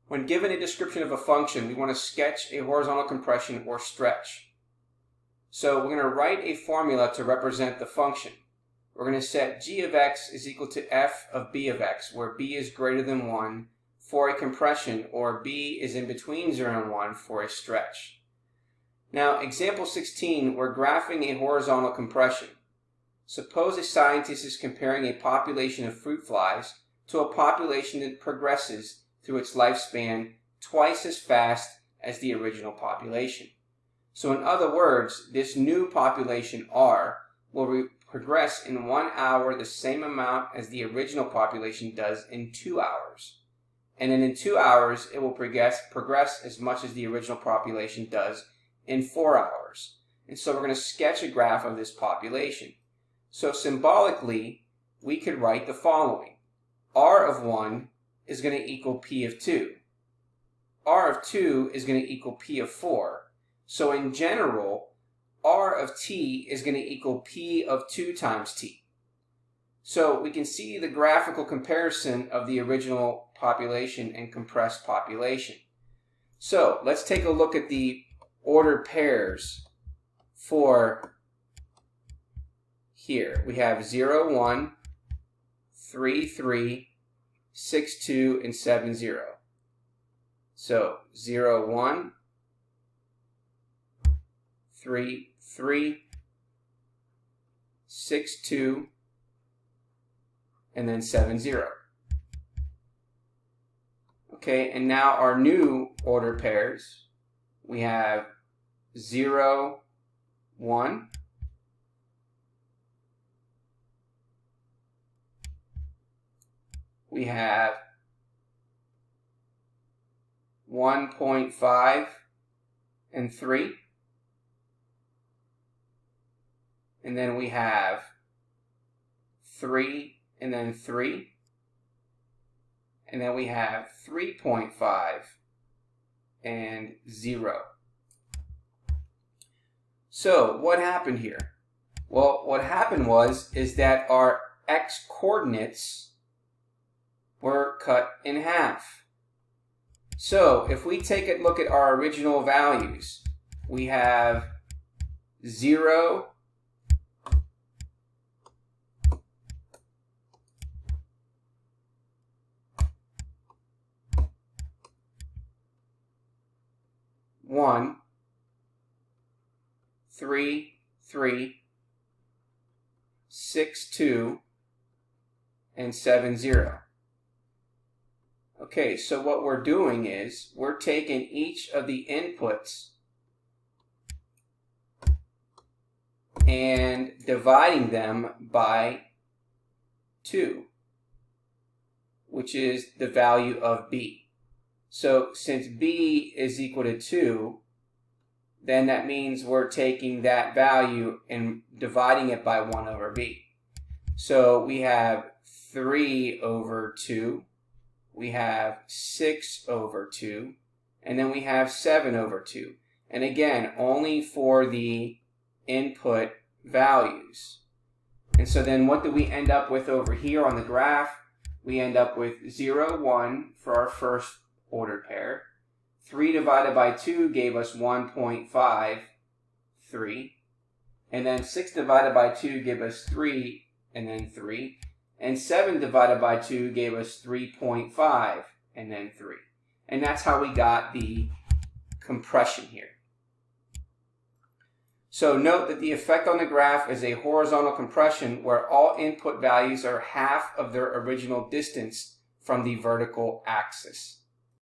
When given a description of a function, we want to sketch a horizontal compression or stretch. So we're going to write a formula to represent the function. We're going to set g of x is equal to f of b of x, where b is greater than 1 for a compression, or b is in between 0 and 1 for a stretch. Now, example 16, we're graphing a horizontal compression. Suppose a scientist is comparing a population of fruit flies to a population that progresses through its lifespan twice as fast as the original population. So in other words, this new population R will progress in 1 hour the same amount as the original population does in 2 hours. And then in 2 hours, it will progress as much as the original population does in 4 hours. And so we're going to sketch a graph of this population. So symbolically, we could write the following. R of 1 is going to equal P of 2. R of 2 is going to equal P of 4. So in general, R of t is going to equal P of 2 times t. So we can see the graphical comparison of the original population and compressed population. So let's take a look at the ordered pairs for here. We have 0, 1, 3, 3, 6, 2, and 7, 0. So 0, 1, 3, 3, 6, 2, and then 7, 0. Okay, and now our new ordered pairs, we have 0, 1, we have 1.5 and 3, and then we have 3 and then 3, and then we have 3.5 and 0. So what happened here? Well, what happened is that our x coordinates were cut in half. So if we take a look at our original values, we have 0, 1, 3, 3, 6, 2, and 7, 0. Okay, so what we're doing is we're taking each of the inputs and dividing them by 2, which is the value of b. So since b is equal to 2, then that means we're taking that value and dividing it by 1 over b. So we have 3 over 2, we have 6 over 2, and then we have 7 over 2. And again, only for the input values. And so then what do we end up with over here on the graph? We end up with 0, 1 for our first ordered pair. 3 divided by 2 gave us 1.5, 3. And then 6 divided by 2 gave us 3, and then 3. And 7 divided by 2 gave us 3.5, and then 3. And that's how we got the compression here. So note that the effect on the graph is a horizontal compression where all input values are half of their original distance from the vertical axis.